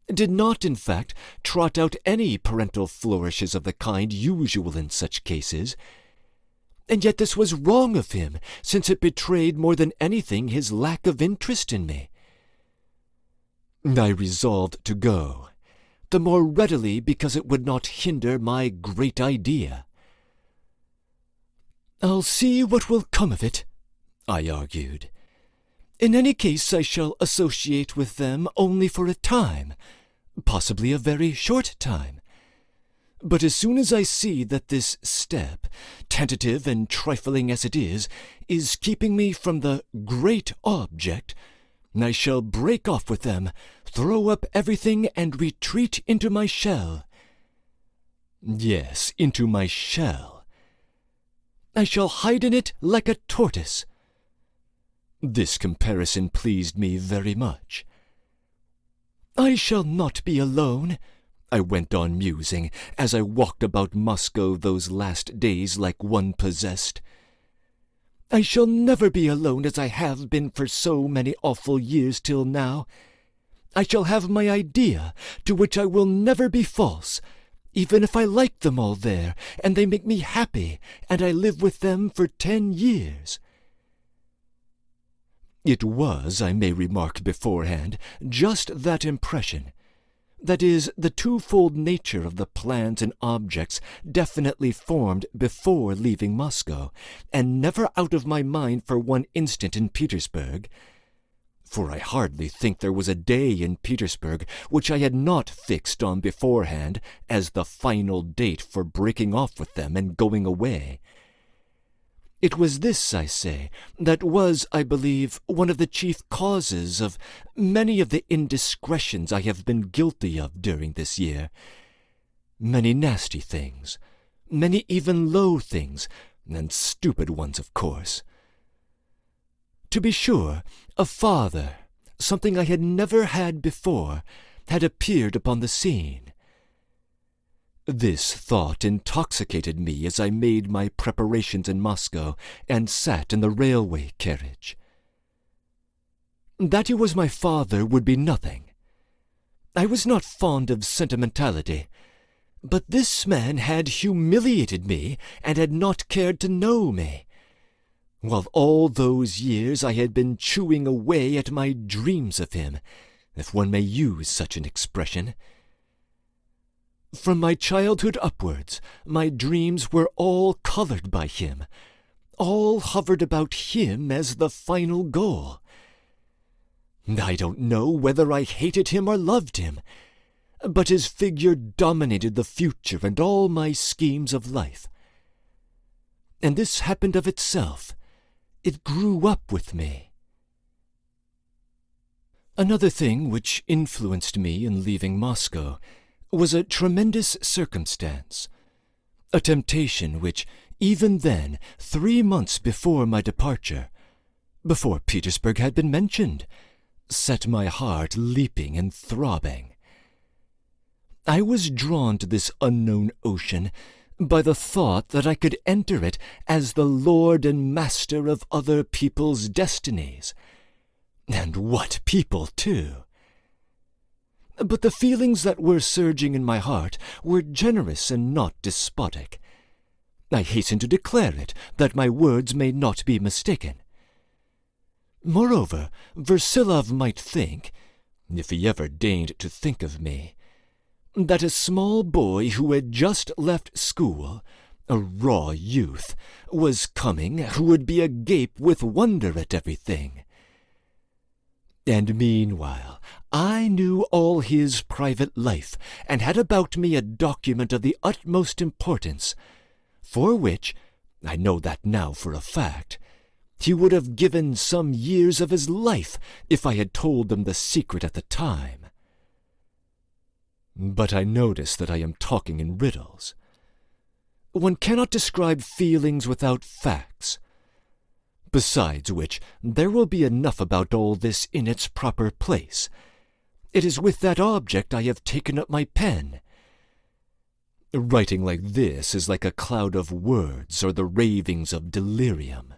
did not, in fact, trot out any parental flourishes of the kind usual in such cases, and yet this was wrong of him, since it betrayed more than anything his lack of interest in me. I resolved to go, the more readily because it would not hinder my great idea. "I'll see what will come of it," I argued. "In any case I shall associate with them only for a time, possibly a very short time. But as soon as I see that this step, tentative and trifling as it is keeping me from the great object, I shall break off with them, throw up everything, and retreat into my shell. Yes, into my shell. I shall hide in it like a tortoise." This comparison pleased me very much. "I shall not be alone," I went on musing, as I walked about Moscow those last days like one possessed. "I shall never be alone as I have been for so many awful years till now. I shall have my idea, to which I will never be false, even if I like them all there, and they make me happy, and I live with them for 10 years. It was, I may remark beforehand, just that impression. That is, the twofold nature of the plans and objects definitely formed before leaving Moscow, and never out of my mind for one instant in Petersburg. For I hardly think there was a day in Petersburg which I had not fixed on beforehand as the final date for breaking off with them and going away. It was this, I say, that was, I believe, one of the chief causes of many of the indiscretions I have been guilty of during this year. Many nasty things, many even low things, and stupid ones, of course. To be sure, a father, something I had never had before, had appeared upon the scene. This thought intoxicated me as I made my preparations in Moscow and sat in the railway carriage. That he was my father would be nothing. I was not fond of sentimentality, but this man had humiliated me and had not cared to know me, while all those years I had been chewing away at my dreams of him, if one may use such an expression. From my childhood upwards, my dreams were all colored by him, all hovered about him as the final goal. I don't know whether I hated him or loved him, but his figure dominated the future and all my schemes of life. And this happened of itself. It grew up with me. Another thing which influenced me in leaving Moscow was a tremendous circumstance, a temptation which, even then, 3 months before my departure, before Petersburg had been mentioned, set my heart leaping and throbbing. I was drawn to this unknown ocean by the thought that I could enter it as the lord and master of other people's destinies. And what people, too! But the feelings that were surging in my heart were generous and not despotic. I hasten to declare it, that my words may not be mistaken. Moreover, Versilov might think, if he ever deigned to think of me, that a small boy who had just left school, a raw youth, was coming who would be agape with wonder at everything. And meanwhile, I knew all his private life, and had about me a document of the utmost importance, for which, I know that now for a fact, he would have given some years of his life if I had told them the secret at the time. But I notice that I am talking in riddles. One cannot describe feelings without facts. Besides which, there will be enough about all this in its proper place. It is with that object I have taken up my pen. Writing like this is like a cloud of words or the ravings of delirium.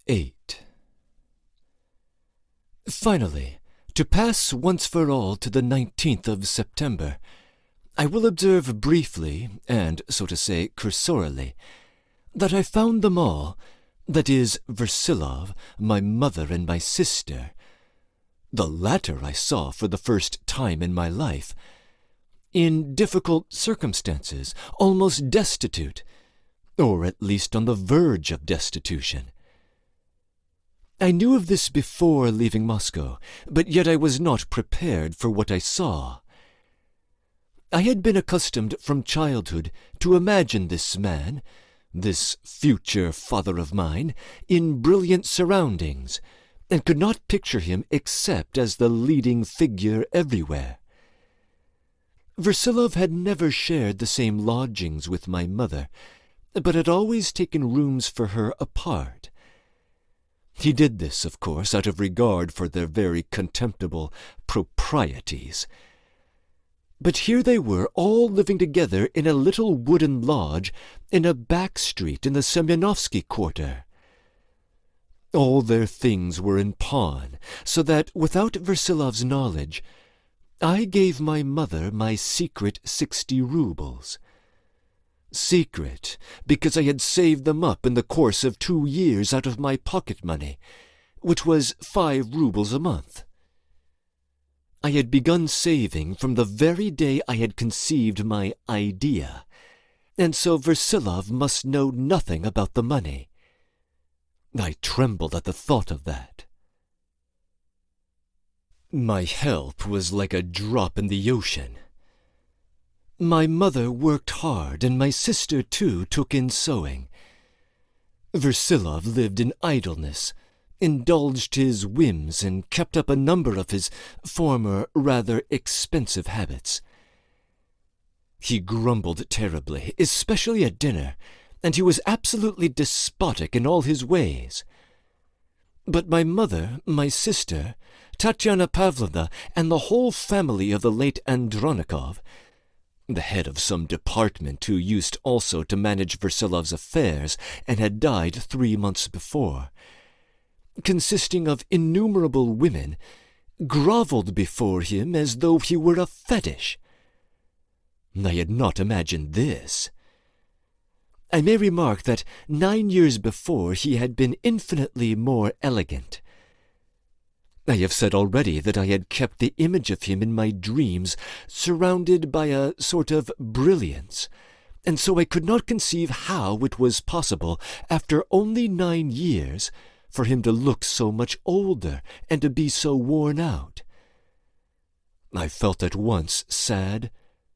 8. Finally, to pass once for all to the 19th of September, I will observe briefly, and, so to say, cursorily, that I found them all, that is, Versilov, my mother, and my sister, the latter I saw for the first time in my life, in difficult circumstances, almost destitute, or at least on the verge of destitution. I knew of this before leaving Moscow, but yet I was not prepared for what I saw. I had been accustomed from childhood to imagine this man, this future father of mine, in brilliant surroundings, and could not picture him except as the leading figure everywhere. Versilov had never shared the same lodgings with my mother, but had always taken rooms for her apart. He did this, of course, out of regard for their very contemptible proprieties. But here they were, all living together in a little wooden lodge in a back street in the Semyonovsky quarter. All their things were in pawn, so that, without Versilov's knowledge, I gave my mother my secret 60 roubles. Secret, because I had saved them up in the course of 2 years out of my pocket money, which was 5 rubles a month. I had begun saving from the very day I had conceived my idea, and so Versilov must know nothing about the money. I trembled at the thought of that. My help was like a drop in the ocean. My mother worked hard, and my sister, too, took in sewing. Versilov lived in idleness, indulged his whims, and kept up a number of his former rather expensive habits. He grumbled terribly, especially at dinner, and he was absolutely despotic in all his ways. But my mother, my sister, Tatyana Pavlovna, and the whole family of the late Andronikov, the head of some department who used also to manage Versilov's affairs and had died 3 months before, consisting of innumerable women, grovelled before him as though he were a fetish. I had not imagined this. I may remark that 9 years before he had been infinitely more elegant. I have said already that I had kept the image of him in my dreams surrounded by a sort of brilliance, and so I could not conceive how it was possible, after only 9 years, for him to look so much older and to be so worn out. I felt at once sad,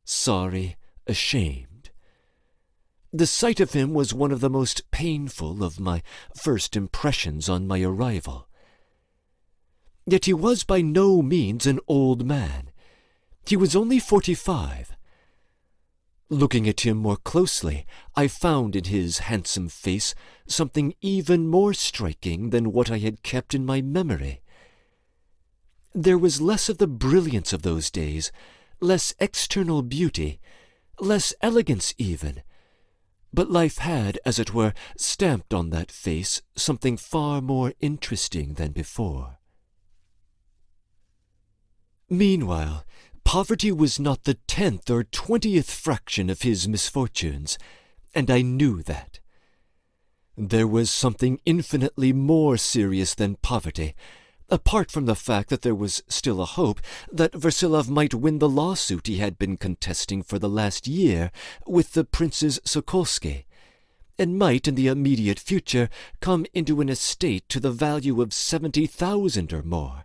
sorry, ashamed. The sight of him was one of the most painful of my first impressions on my arrival. Yet he was by no means an old man. He was only 45. Looking at him more closely, I found in his handsome face something even more striking than what I had kept in my memory. There was less of the brilliance of those days, less external beauty, less elegance even, but life had, as it were, stamped on that face something far more interesting than before. Meanwhile, poverty was not the 10th or 20th fraction of his misfortunes, and I knew that. There was something infinitely more serious than poverty, apart from the fact that there was still a hope that Versilov might win the lawsuit he had been contesting for the last year with the Princes Sokolsky, and might in the immediate future come into an estate to the value of 70,000 or more.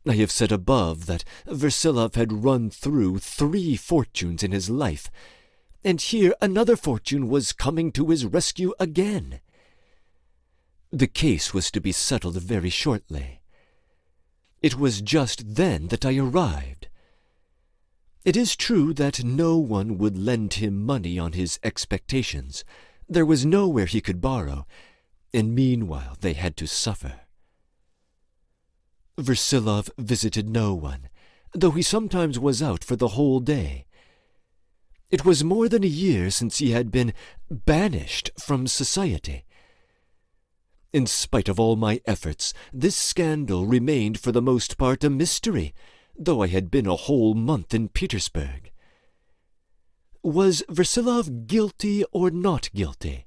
I have said above that Versilov had run through 3 fortunes in his life, and here another fortune was coming to his rescue again. The case was to be settled very shortly. It was just then that I arrived. It is true that no one would lend him money on his expectations. There was nowhere he could borrow, and meanwhile they had to suffer. Versilov visited no one, though he sometimes was out for the whole day. It was more than a year since he had been banished from society. In spite of all my efforts, this scandal remained for the most part a mystery, though I had been a whole month in Petersburg. Was Versilov guilty or not guilty?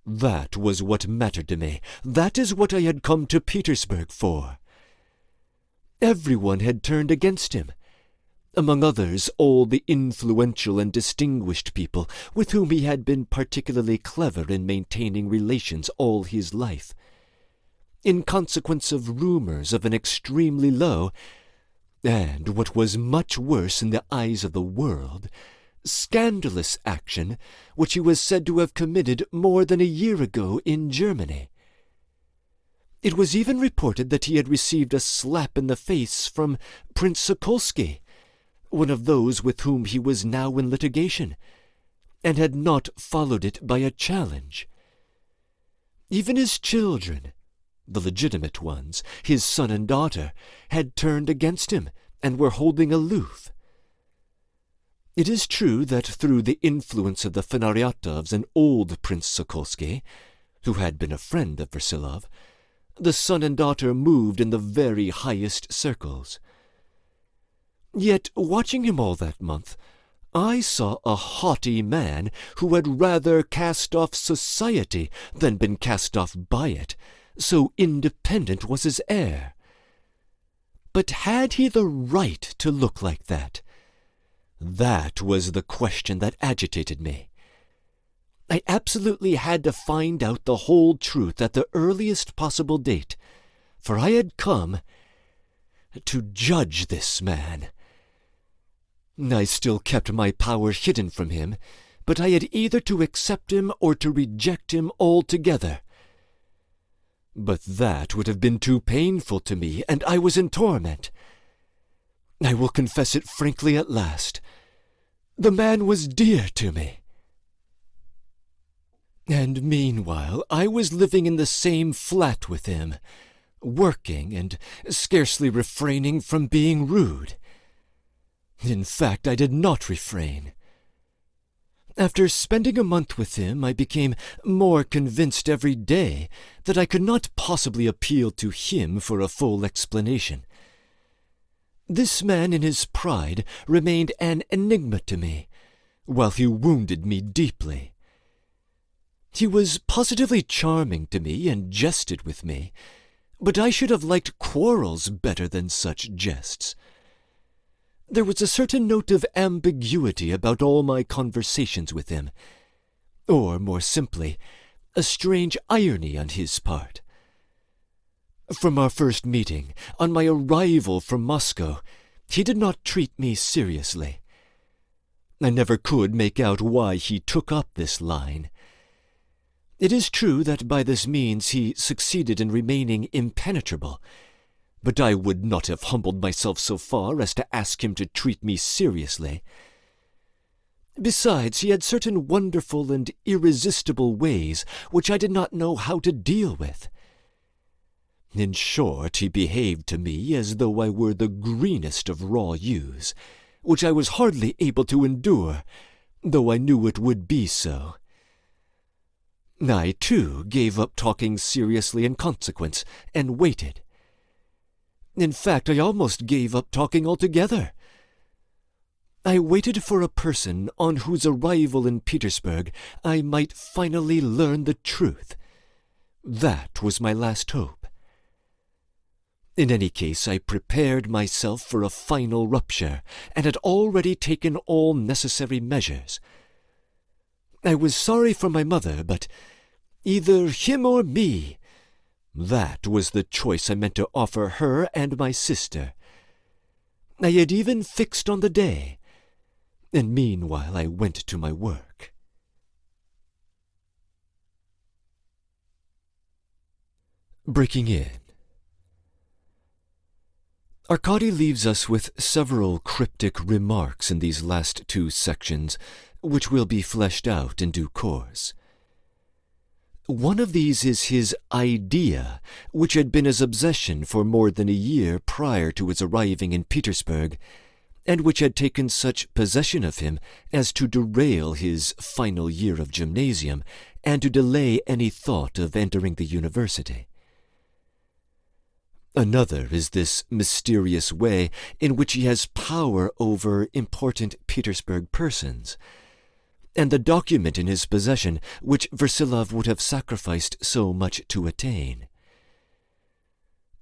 That was what mattered to me. That is what I had come to Petersburg for. Everyone had turned against him. Among others, all the influential and distinguished people with whom he had been particularly clever in maintaining relations all his life. In consequence of rumors of an extremely low, and what was much worse in the eyes of the world, scandalous action which he was said to have committed more than a year ago in Germany. It was even reported that he had received a slap in the face from Prince Sokolsky, one of those with whom he was now in litigation, and had not followed it by a challenge. Even his children, the legitimate ones, his son and daughter, had turned against him and were holding aloof. It is true that through the influence of the Fenaryatovs and old Prince Sokolsky, who had been a friend of Versilov, the son and daughter moved in the very highest circles. Yet, watching him all that month, I saw a haughty man who had rather cast off society than been cast off by it, so independent was his air. But had he the right to look like that? That was the question that agitated me. I absolutely had to find out the whole truth at the earliest possible date, for I had come to judge this man. I still kept my power hidden from him, but I had either to accept him or to reject him altogether. But that would have been too painful to me, and I was in torment. I will confess it frankly at last. The man was dear to me. And meanwhile I was living in the same flat with him, working and scarcely refraining from being rude. In fact, I did not refrain. After spending a month with him, I became more convinced every day that I could not possibly appeal to him for a full explanation. This man in his pride remained an enigma to me, while he wounded me deeply. He was positively charming to me and jested with me, but I should have liked quarrels better than such jests. There was a certain note of ambiguity about all my conversations with him, or, more simply, a strange irony on his part. From our first meeting, on my arrival from Moscow, he did not treat me seriously. I never could make out why he took up this line. It is true that by this means he succeeded in remaining impenetrable, but I would not have humbled myself so far as to ask him to treat me seriously. Besides, he had certain wonderful and irresistible ways which I did not know how to deal with. In short, he behaved to me as though I were the greenest of raw ewes, which I was hardly able to endure, though I knew it would be so. I, too, gave up talking seriously in consequence, and waited. In fact, I almost gave up talking altogether. I waited for a person on whose arrival in Petersburg I might finally learn the truth. That was my last hope. In any case, I prepared myself for a final rupture, and had already taken all necessary measures. I was sorry for my mother, but either him or me, that was the choice I meant to offer her and my sister. I had even fixed on the day, and meanwhile I went to my work. Breaking in. Arkady leaves us with several cryptic remarks in these last two sections, which will be fleshed out in due course. One of these is his idea, which had been his obsession for more than a year prior to his arriving in Petersburg, and which had taken such possession of him as to derail his final year of gymnasium and to delay any thought of entering the university. Another is this mysterious way in which he has power over important Petersburg persons, and the document in his possession which Versilov would have sacrificed so much to attain.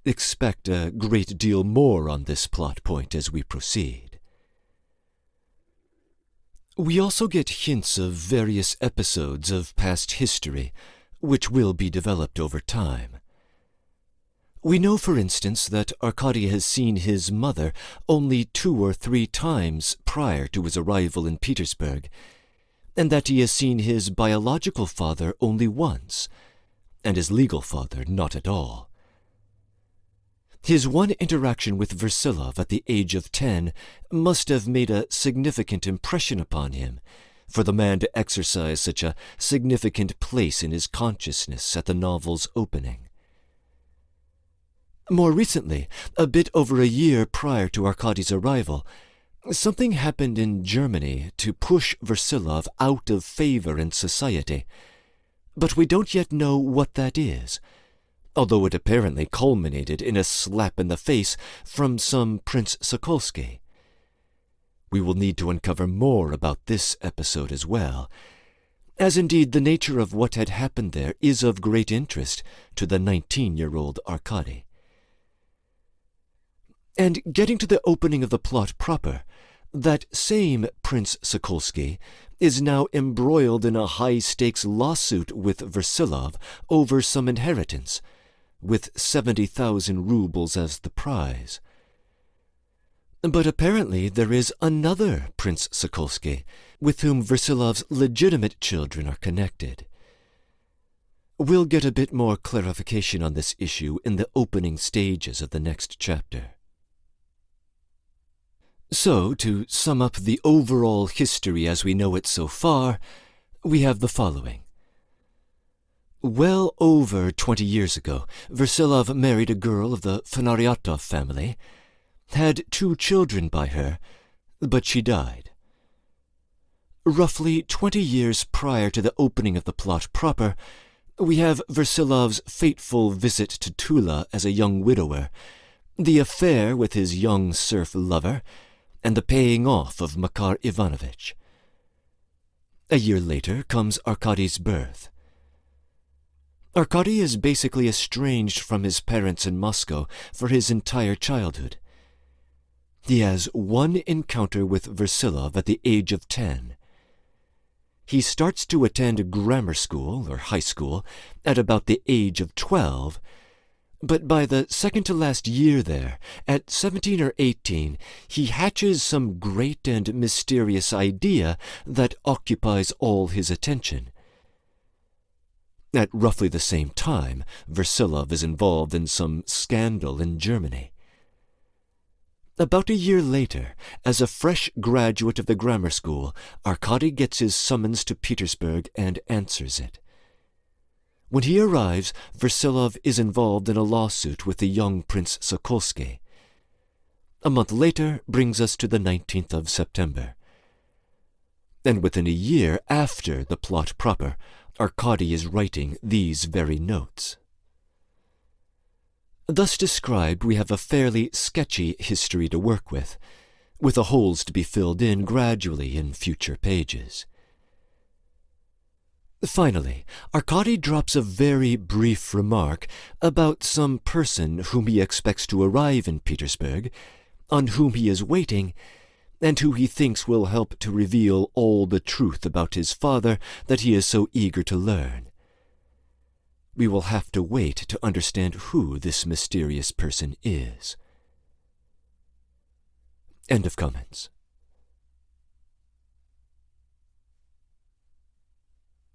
Expect a great deal more on this plot point as we proceed. We also get hints of various episodes of past history, which will be developed over time. We know, for instance, that Arkady has seen his mother only 2 or 3 times prior to his arrival in Petersburg, and that he has seen his biological father only once, and his legal father not at all. His one interaction with Versilov at the age of 10 must have made a significant impression upon him, for the man to exercise such a significant place in his consciousness at the novel's opening. More recently, a bit over a year prior to Arkady's arrival, something happened in Germany to push Versilov out of favor in society, but we don't yet know what that is, although it apparently culminated in a slap in the face from some Prince Sokolsky. We will need to uncover more about this episode as well, as indeed the nature of what had happened there is of great interest to the 19-year-old Arkady. And getting to the opening of the plot proper, that same Prince Sokolsky is now embroiled in a high-stakes lawsuit with Versilov over some inheritance, with 70,000 rubles as the prize. But apparently there is another Prince Sokolsky, with whomVersilov's legitimate children are connected. We'll get a bit more clarification on this issue in the opening stages of the next chapter. So, to sum up the overall history as we know it so far, we have the following. Well over 20 years ago, Versilov married a girl of the Fanaryatov family, had 2 children by her, but she died. Roughly 20 years prior to the opening of the plot proper, we haveVersilov's fateful visit to Tula as a young widower, the affair with his young serf lover, and the paying off of Makar Ivanovich. A year later comes Arkady's birth. Arkady is basically estranged from his parents in Moscow for his entire childhood. He has one encounter with Versilov at the age of 10. He starts to attend grammar school or high school at about the age of 12, but by the second-to-last year there, at 17 or 18, he hatches some great and mysterious idea that occupies all his attention. At roughly the same time, Versilov is involved in some scandal in Germany. About a year later, as a fresh graduate of the grammar school, Arkady gets his summons to Petersburg and answers it. When he arrives, Versilov is involved in a lawsuit with the young Prince Sokolsky. A month later brings us to the 19th of September. And within a year after the plot proper, Arkady is writing these very notes. Thus described, we have a fairly sketchy history to work with the holes to be filled in gradually in future pages. Finally, Arkady drops a very brief remark about some person whom he expects to arrive in Petersburg, on whom he is waiting, and who he thinks will help to reveal all the truth about his father that he is so eager to learn. We will have to wait to understand who this mysterious person is. End of comments.